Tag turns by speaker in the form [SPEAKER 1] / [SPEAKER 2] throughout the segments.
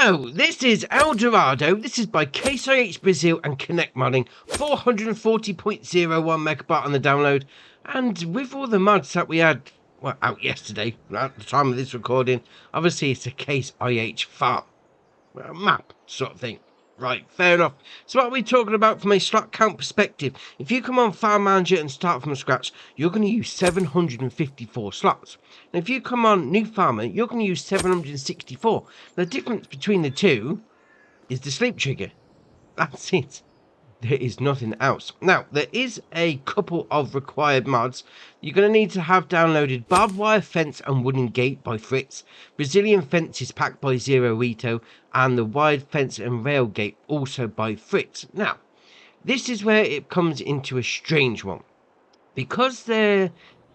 [SPEAKER 1] So, this is Eldorado. This is by Case IH Brazil and Connect Modding. 440.01 megabyte on the download. And with all the mods that we had out yesterday, at the time of this recording, obviously it's a Case IH farm map sort of thing. Right, fair enough. So what are we talking about from a slot count perspective? If you come on Farm Manager and start from scratch, you're going to use 754 slots. And if you come on New Farmer, you're going to use 764. The difference between the two is the sleep trigger. That's it. There is nothing else. Now, there is a couple of required mods. You're going to need to have downloaded Barbed Wire Fence and Wooden Gate by Fritz, Brazilian Fences Pack by Zero Ito, and the Wide Fence and Rail Gate also by Fritz. Now, this is where it comes into a strange one, because there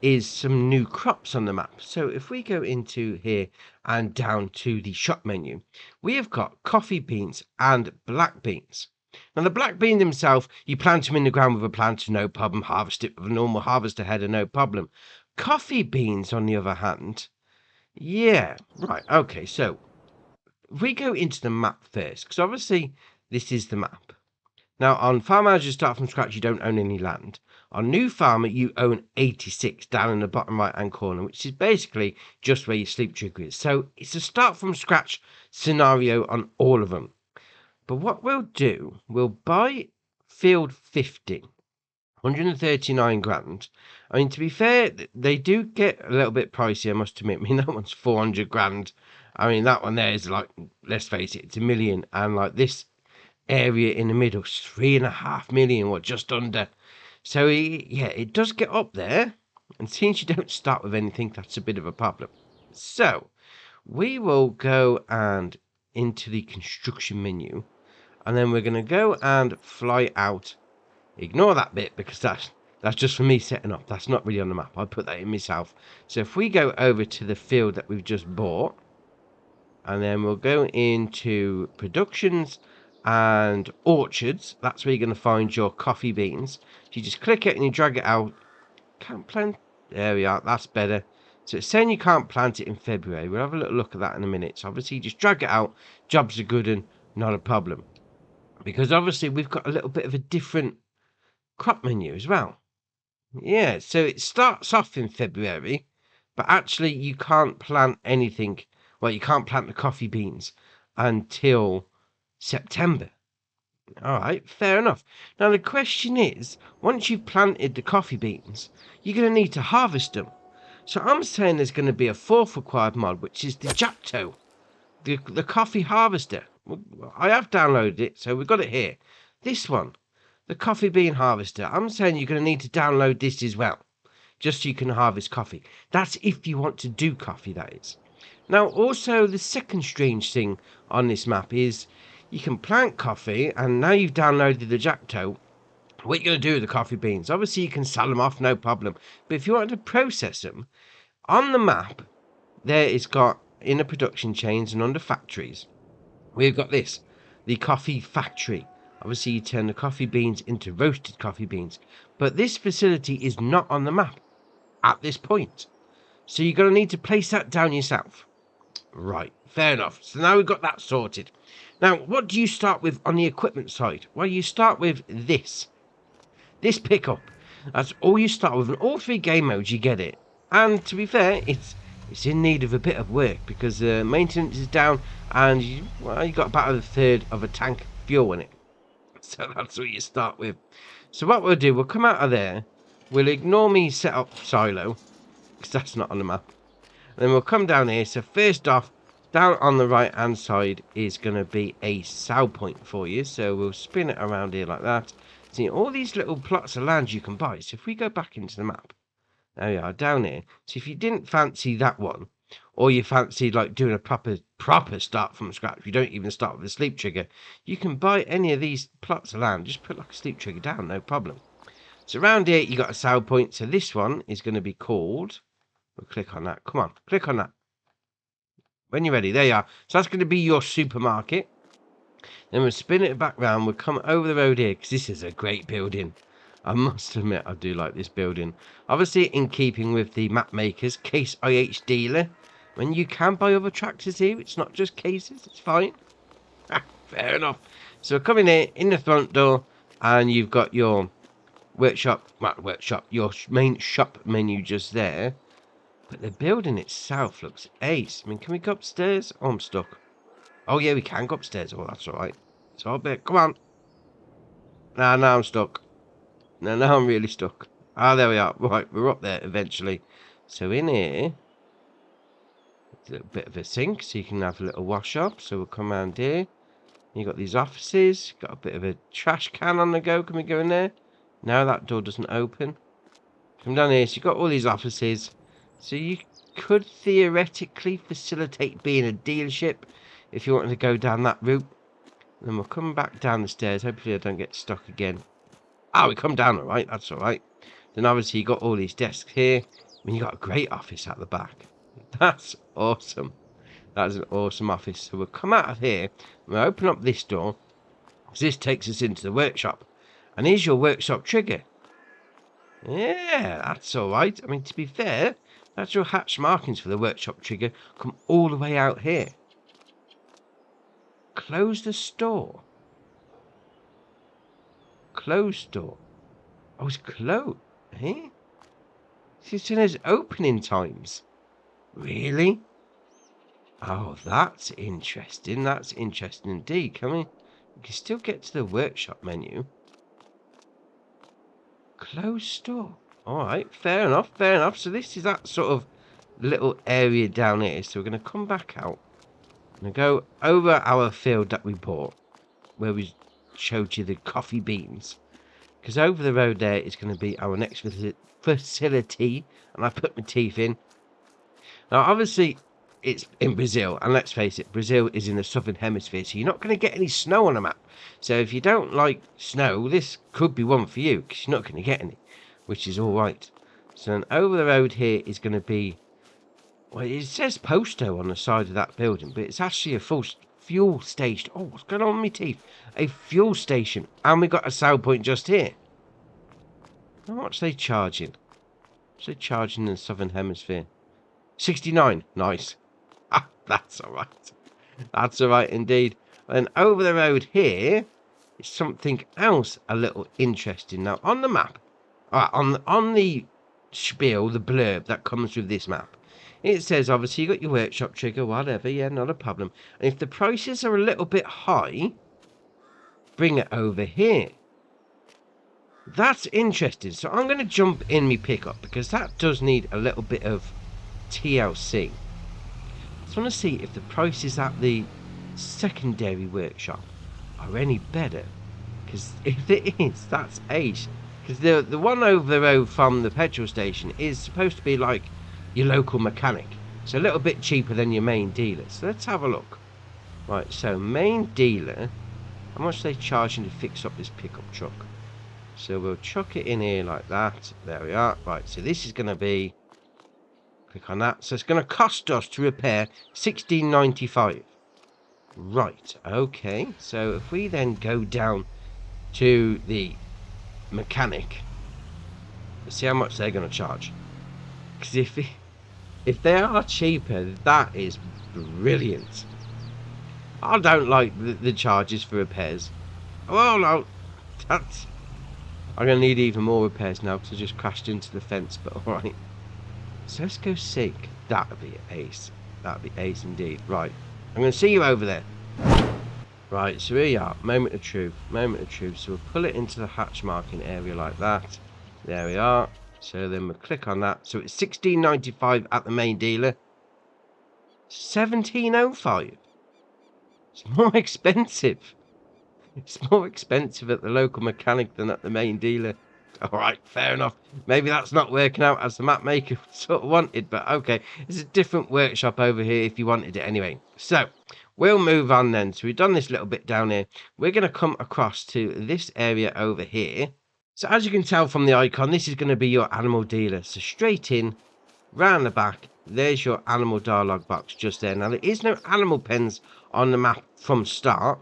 [SPEAKER 1] is some new crops on the map. So if we go into here and down to the shop menu, we have got coffee beans and black beans. Now, the black bean themselves, you plant them in the ground with a planter, no problem. Harvest it with a normal harvester header, no problem. Coffee beans, on the other hand, yeah, right, okay, so if we go into the map first, because obviously this is the map. Now, on Farm Manager Start From Scratch, you don't own any land. On New Farmer, you own 86 down in the bottom right-hand corner, which is basically just where your sleep trigger is. So it's a start from scratch scenario on all of them. But what we'll do, we'll buy field 50, 139 grand. I mean, to be fair, they do get a little bit pricey, I must admit. I mean, that one's 400 grand. I mean, that one there is like, let's face it, it's $1 million. And like this area in the middle is 3.5 million, or just under. So, yeah, it does get up there. And since you don't start with anything, that's a bit of a problem. So, we will go and into the construction menu. And then we're going to go and fly out. Ignore that bit because that's just for me setting up. That's not really on the map. I put that in myself. So if we go over to the field that we've just bought. And then we'll go into productions and orchards. That's where you're going to find your coffee beans. So you just click it and you drag it out. Can't plant. There we are. That's better. So it's saying you can't plant it in February. We'll have a little look at that in a minute. So obviously you just drag it out. Jobs are good and not a problem. Because obviously we've got a little bit of a different crop menu as well. Yeah, so it starts off in February, but actually you can't plant anything. Well, you can't plant the coffee beans until September. All right, fair enough. Now the question is, once you've planted the coffee beans, you're going to need to harvest them. So I'm saying there's going to be a fourth required mod, which is the Japto, the coffee harvester. I have downloaded it, so we've got it here. This one, the coffee bean harvester. I'm saying you're going to need to download this as well, just so you can harvest coffee. That's if you want to do coffee, that is. Now, also, the second strange thing on this map is you can plant coffee, and now you've downloaded the Japto. What are you going to do with the coffee beans? Obviously, you can sell them off, no problem. But if you want to process them, on the map, there it's got in the production chains and under factories. We've got this, the coffee factory. Obviously, you turn the coffee beans into roasted coffee beans. But this facility is not on the map at this point. So you're going to need to place that down yourself. Right, fair enough. So now we've got that sorted. Now, what do you start with on the equipment side? Well, you start with this. This pickup. That's all you start with. In all three game modes, you get it. And to be fair, it's in need of a bit of work because maintenance is down and you got about a third of a tank of fuel in it. So that's what you start with. So what we'll do, we'll come out of there. We'll ignore me set up silo because that's not on the map. And then we'll come down here. So first off, down on the right hand side is going to be a sell point for you. So we'll spin it around here like that. See all these little plots of land you can buy. So if we go back into the map. There we are, down here. So if you didn't fancy that one, or you fancied like doing a proper start from scratch, you don't even start with a sleep trigger, you can buy any of these plots of land, just put like a sleep trigger down, no problem. So around here, you got a sell point. So this one is going to be called, we'll click on that, come on, click on that. When you're ready, there you are. So that's going to be your supermarket. Then we'll spin it back round, we'll come over the road here, because this is a great building. I must admit, I do like this building. Obviously, in keeping with the map makers, Case IH dealer. When you can buy other tractors here, it's not just cases, it's fine. fair enough. So come in here, in the front door, and you've got your your main shop menu just there. But the building itself looks ace. I mean, can we go upstairs? Oh, I'm stuck. Oh, yeah, we can go upstairs. Oh, that's all right. So I'll come on. Nah, now I'm stuck. No, now I'm really stuck. Ah, there we are. Right, we're up there eventually. So in here, it's a little bit of a sink, so you can have a little wash up. So we'll come around here. You got these offices. Got a bit of a trash can on the go. Can we go in there? No, that door doesn't open. Come down here. So you've got all these offices. So you could theoretically facilitate being a dealership if you wanted to go down that route. Then we'll come back down the stairs. Hopefully I don't get stuck again. Oh, we come down all right. That's all right. Then obviously you got all these desks here. I mean, you got a great office at the back. That's awesome. That's an awesome office. So we'll come out of here. We'll open up this door. This takes us into the workshop. And here's your workshop trigger. Yeah, that's all right. I mean, to be fair, that's your hatch markings for the workshop trigger come all the way out here. Close the store. Close store. Oh, it's closed. Eh? It says opening times. Really? Oh, that's interesting. That's interesting indeed. We can still get to the workshop menu. Closed store. All right, fair enough, fair enough. So this is that sort of little area down here. So we're going to come back out and go over our field that we bought, where we showed you the coffee beans. Because over the road there is going to be our next facility, and I put my teeth in. Now, obviously, it's in Brazil, and let's face it, Brazil is in the southern hemisphere, so you're not going to get any snow on the map. So if you don't like snow, this could be one for you, because you're not going to get any, which is all right. So then over the road here is going to be, well, it says Posto on the side of that building, but it's actually a full fuel station. Oh, what's going on with my teeth? A fuel station, and we got a sell point just here. How much are they charging? What's they charging in the southern hemisphere? 69. Nice. Ah, that's all right. That's all right indeed. And over the road here is something else a little interesting. Now, on the map, on the spiel, the blurb that comes with this map, it says, obviously, you got your workshop trigger, whatever, yeah, not a problem. And if the prices are a little bit high, bring it over here. That's interesting. So I'm going to jump in my pickup, because that does need a little bit of TLC. I just want to see if the prices at the secondary workshop are any better. Because if it is, that's ace. Because the one over the road from the petrol station is supposed to be like your local mechanic. It's a little bit cheaper than your main dealer. So let's have a look. Right, so main dealer, how much are they charging to fix up this pickup truck? So we'll chuck it in here like that. There we are. Right, so this is going to be, click on that. So it's going to cost us to repair $16.95. Right, okay. So if we then go down to the mechanic, let's see how much they're going to charge. Because if they are cheaper, that is brilliant. I don't like the charges for repairs. Oh no, that's... I'm going to need even more repairs now because I just crashed into the fence, but alright. So let's go seek. That would be ace. That would be ace indeed. Right, I'm going to see you over there. Right, so here you are. Moment of truth. Moment of truth. So we'll pull it into the hatch marking area like that. There we are. So then we'll click on that. So it's $16.95 at the main dealer. $17.05. It's more expensive. It's more expensive at the local mechanic than at the main dealer. Alright, fair enough. Maybe that's not working out as the map maker sort of wanted, but okay. It's a different workshop over here if you wanted it anyway. So, we'll move on then. So we've done this little bit down here. We're going to come across to this area over here. So as you can tell from the icon, this is going to be your animal dealer. So straight in, round the back, there's your animal dialogue box just there. Now there is no animal pens on the map from start,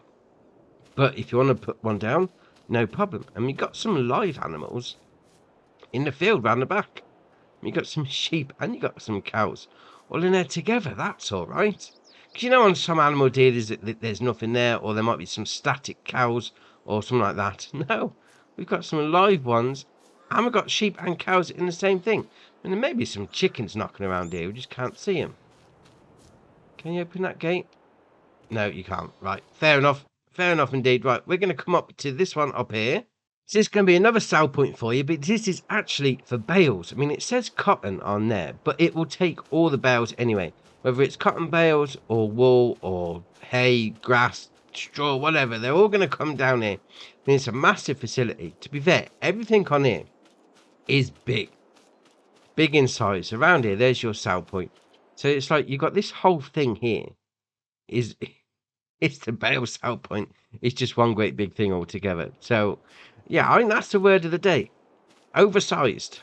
[SPEAKER 1] but if you want to put one down, no problem. And we've got some live animals in the field round the back. You've got some sheep and you've got some cows all in there together. That's all right. Because you know on some animal dealers there's nothing there, or there might be some static cows or something like that. No, we've got some live ones, and we've got sheep and cows in the same thing. And there may be some chickens knocking around here, we just can't see them. Can you open that gate? No, you can't. Right, fair enough. Fair enough indeed. Right, we're going to come up to this one up here. So this is going to be another sell point for you, but this is actually for bales. I mean, it says cotton on there, but it will take all the bales anyway. Whether it's cotton bales or wool or hay, grass, straw, whatever, they're all going to come down here. I mean, it's a massive facility. To be fair, everything on here is big. Big in size. Around here, there's your sell point. So it's like you've got this whole thing here. It's the bale sell point. It's just one great big thing altogether. So, yeah, I think that's the word of the day. Oversized.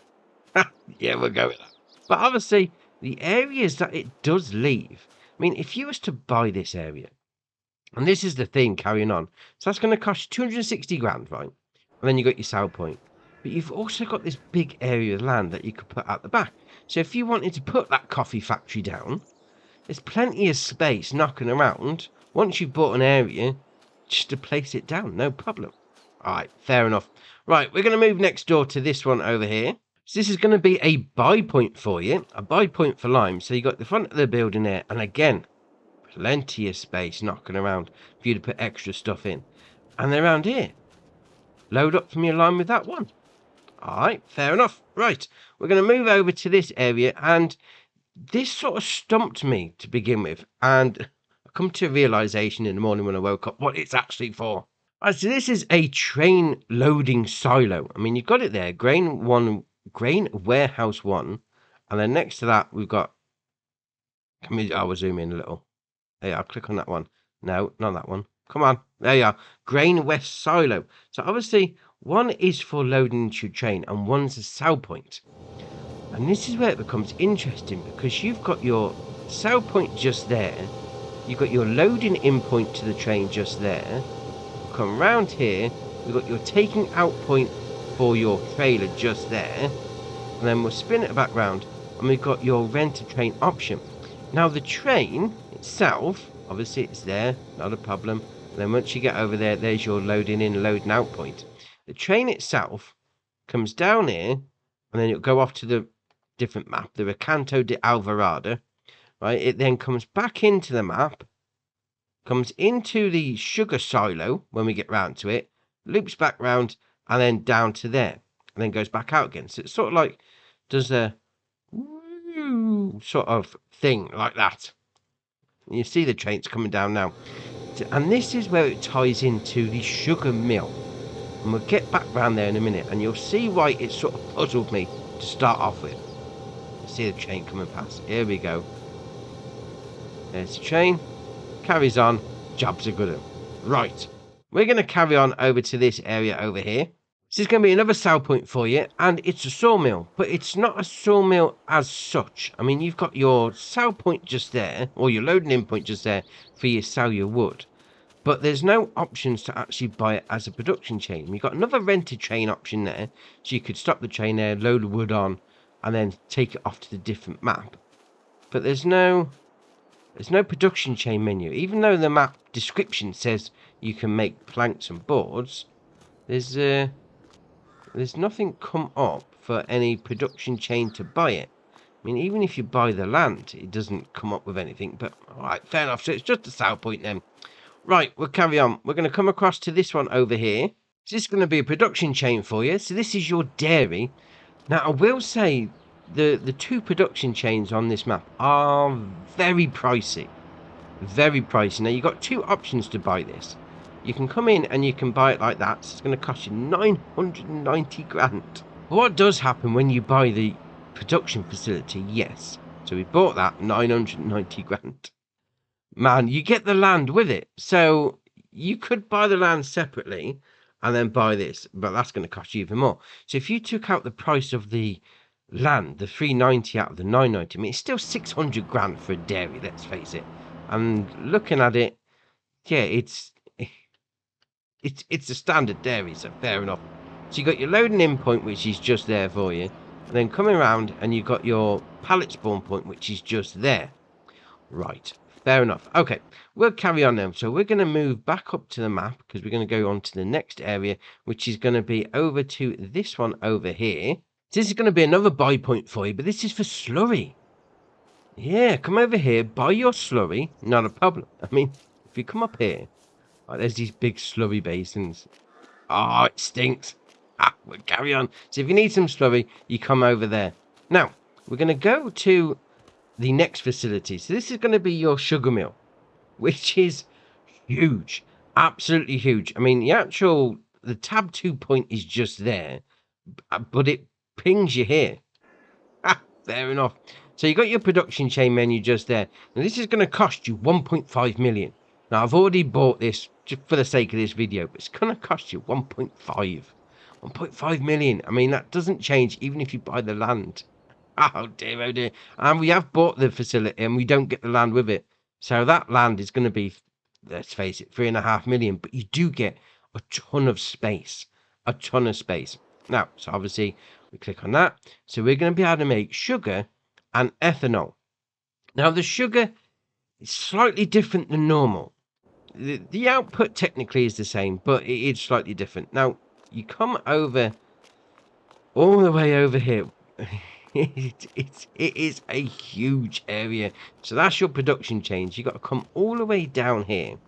[SPEAKER 1] Yeah, we'll go with that. But obviously, the areas that it does leave. I mean, if you was to buy this area, and this is the thing carrying on. So that's going to cost 260 grand, right? And then you got your sell point. But you've also got this big area of land that you could put at the back. So if you wanted to put that coffee factory down, there's plenty of space knocking around. Once you've bought an area, just to place it down, no problem. All right, fair enough. Right, we're going to move next door to this one over here. So this is going to be a buy point for you, a buy point for lime. So you got the front of the building there, and again, plenty of space knocking around for you to put extra stuff in. And they're around here. Load up from your lime with that one. All right, fair enough. Right, we're going to move over to this area, and this sort of stumped me to begin with, and I come to a realization in the morning when I woke up what it's actually for. Right, so this is a train loading silo. I mean, you've got it there, grain warehouse 1, and then next to that we've got. I will zoom in a little. There, I'll click on that one. No, not that one. Come on, there you are. Grain west silo. So obviously, one is for loading into your train, and one's a sell point. And this is where it becomes interesting, because you've got your sell point just there. You've got your loading in point to the train just there. Come round here. We've got your taking out point for your trailer just there. And then we'll spin it back round. And we've got your rent a train option. Now the train itself, obviously it's there. Not a problem. And then once you get over there, there's your loading in, loading out point. The train itself comes down here. And then it'll go off to the different map, the Recanto de Eldorado, right? It then comes back into the map, comes into the sugar silo when we get round to it, loops back round, and then down to there, and then goes back out again. So it's sort of like does a sort of thing like that. You see the trains coming down now, and this is where it ties into the sugar mill. And we'll get back round there in a minute, and you'll see why it sort of puzzled me to start off with. See the train coming past. Here we go. There's the train. Carries on. Jobs are good. Right. We're going to carry on over to this area over here. This is going to be another sell point for you, and it's a sawmill, but it's not a sawmill as such. I mean, you've got your sell point just there, or your loading in point just there for you to sell your wood. But there's no options to actually buy it as a production chain. You've got another rented train option there, so you could stop the train there, load the wood on, and then take it off to the different map. But there's no production chain menu. Even though the map description says you can make planks and boards, there's nothing come up for any production chain to buy it. I mean, even if you buy the land, it doesn't come up with anything. But alright, fair enough. So it's just a sell point then. Right, we'll carry on. We're going to come across to this one over here. So this is going to be a production chain for you. So this is your dairy. Now, I will say the two production chains on this map are very pricey. Very pricey. Now, you've got two options to buy this. You can come in and you can buy it like that. So it's going to cost you 990 grand. But what does happen when you buy the production facility? Yes. So we bought that 990 grand. Man, you get the land with it. So you could buy the land separately and then buy this, but that's going to cost you even more. So if you took out the price of the land, the 390 out of the 990, I mean, it's still 600 grand for a dairy, let's face it. And looking at it, yeah, it's a standard dairy, so fair enough. So you got your loading in point, which is just there for you, and then coming around and you've got your pallet spawn point, which is just there. Right, Fair enough. Okay, we'll carry on now. So we're going to move back up to the map because we're going to go on to the next area, which is going to be over to this one over here. So this is going to be another buy point for you, but this is for slurry. Yeah, come over here, buy your slurry, not a problem. I mean, if you come up here, oh, there's these big slurry basins. Oh, it stinks. We'll carry on. So if you need some slurry, you come over there. Now, we're going to go to the next facility. So this is going to be your sugar mill, which is huge. Absolutely huge. I mean, the tab 2 point is just there, but it pings you here. Fair enough. So you got your production chain menu just there. Now this is going to cost you 1.5 million. Now I've already bought this just for the sake of this video, but it's going to cost you 1.5 million. I mean, that doesn't change even if you buy the land. Oh dear, oh dear. And we have bought the facility and we don't get the land with it. So that land is going to be, let's face it, 3.5 million, but you do get a ton of space. A ton of space. Now, so obviously we click on that. So we're going to be able to make sugar and ethanol. Now the sugar is slightly different than normal. The output technically is the same, but it is slightly different. Now you come over all the way over here. It is a huge area. So that's your production chains. You got to come all the way down here. And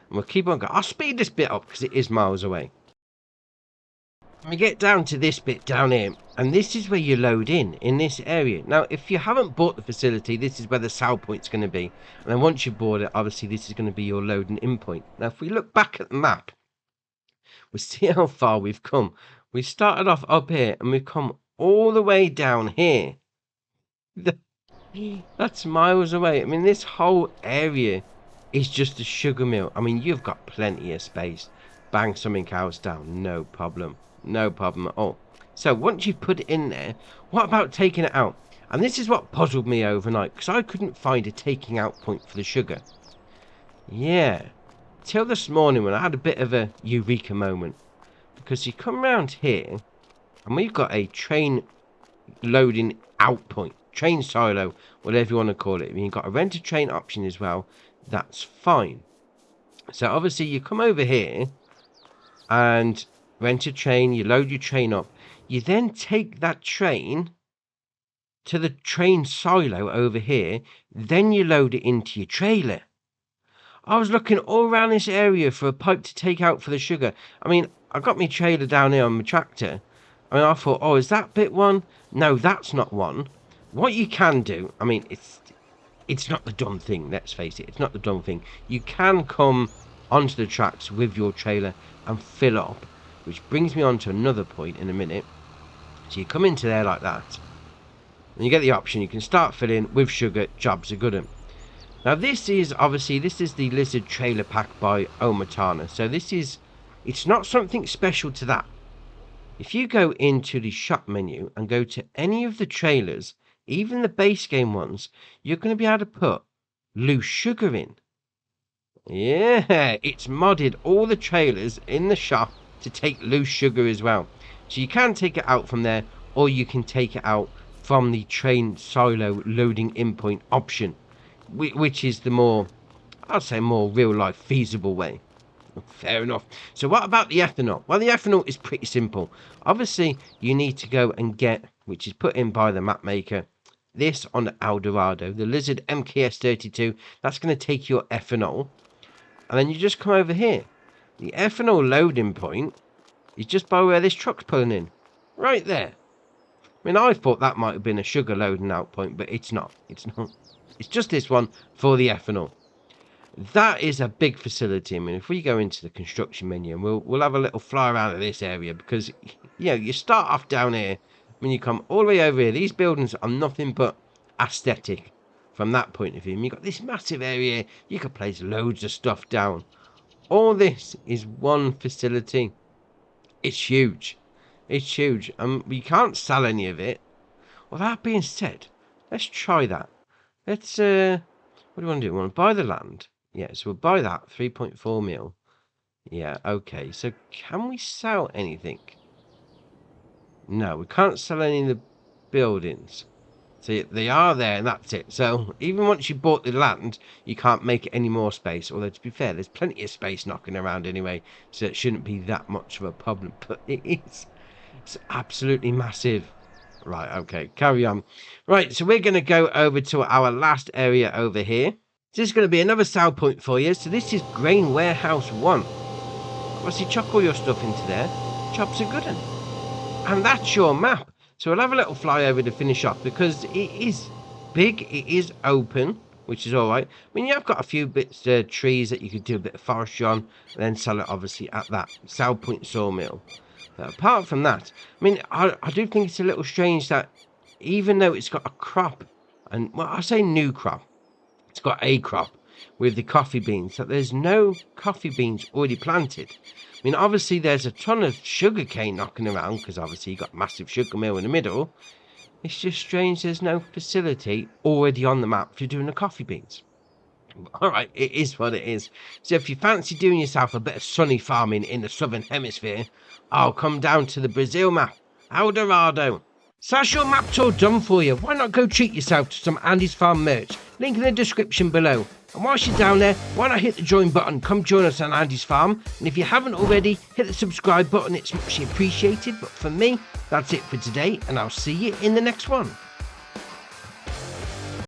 [SPEAKER 1] we'll keep on going. I'll speed this bit up because it is miles away. We get down to this bit down here, and this is where you load in this area. Now, if you haven't bought the facility, this is where the sell point's going to be. And then once you've bought it, obviously this is going to be your loading in point. Now, if we look back at the map, we see how far we've come. We started off up here, and we've come all the way down here. That's miles away. I mean, this whole area is just a sugar mill. I mean, you've got plenty of space. Bang something else down, no problem. No problem at all. So once you've put it in there, what about taking it out? And this is what puzzled me overnight, because I couldn't find a taking out point for the sugar. Yeah. Till this morning when I had a bit of a eureka moment. Because you come around here, and we've got a train loading out point. Train silo, whatever you want to call it. I mean, you've got a rent a train option as well. That's fine. So obviously you come over here, and rent a train, you load your train up. You then take that train to the train silo over here. Then you load it into your trailer. I was looking all around this area for a pipe to take out for the sugar. I mean, I got my trailer down here on my tractor. I mean, I thought, oh, is that bit one? No, that's not one. What you can do, I mean, it's not the dumb thing, let's face it. It's not the dumb thing. You can come onto the tracks with your trailer and fill up. Which brings me on to another point in a minute. So you come into there like that. And you get the option. You can start filling with sugar. Jobs are good. Now this is the Lizard Trailer Pack by Omatana. So it's not something special to that. If you go into the shop menu and go to any of the trailers, even the base game ones, you're going to be able to put loose sugar in. Yeah, it's modded all the trailers in the shop to take loose sugar as well. So you can take it out from there, or you can take it out from the train silo loading in point option, which is the more, I'd say, more real life feasible way. Fair enough. So what about the ethanol? Well, the ethanol is pretty simple. Obviously, you need to go and get, which is put in by the map maker, this on the Eldorado, the Lizard MKS32. That's going to take your ethanol. And then you just come over here. The ethanol loading point is just by where this truck's pulling in. Right there. I mean, I thought that might have been a sugar loading out point, but it's not. It's not. It's just this one for the ethanol. That is a big facility. I mean, if we go into the construction menu, and we'll have a little fly around of this area, because, you know, you start off down here, when you come all the way over here, these buildings are nothing but aesthetic from that point of view. And you've got this massive area, you could place loads of stuff down. All this is one facility. It's huge. It's huge. We can't sell any of it. Well, that being said, let's try that. Let's, what do we want to do? We want to buy the land. Yeah, so we'll buy that, 3.4 mil. Yeah, okay. So can we sell anything? No, we can't sell any of the buildings. So they are there, and that's it. So even once you bought the land, you can't make any more space. Although, to be fair, there's plenty of space knocking around anyway, so it shouldn't be that much of a problem. But it is. It's absolutely massive. Right, okay, carry on. Right, so we're going to go over to our last area over here. This is going to be another sell point for you. So this is Grain Warehouse 1. Obviously, chuck all your stuff into there. Chops a good one. And that's your map. So we'll have a little fly over to finish off because it is big, it is open, which is all right. I mean, you've got a few bits of trees that you could do a bit of forestry on and then sell it, obviously, at that sell point sawmill. But apart from that, I mean, I do think it's a little strange that even though it's got a crop, and, well, I say new crop, it's got a crop with the coffee beans, that there's no coffee beans already planted. I mean, obviously there's a ton of sugar cane knocking around because obviously you got massive sugar mill in the middle. It's just strange there's no facility already on the map for doing the coffee beans. All right, it is what it is. So if you fancy doing yourself a bit of sunny farming in the southern hemisphere, I'll come down to the Brazil map, Eldorado. So that's your map tour done for you. Why not go treat yourself to some Andy's Farm merch? Link in the description below. And whilst you're down there, why not hit the join button? Come join us on Andy's Farm. And if you haven't already, hit the subscribe button. It's much appreciated. But for me, that's it for today. And I'll see you in the next one.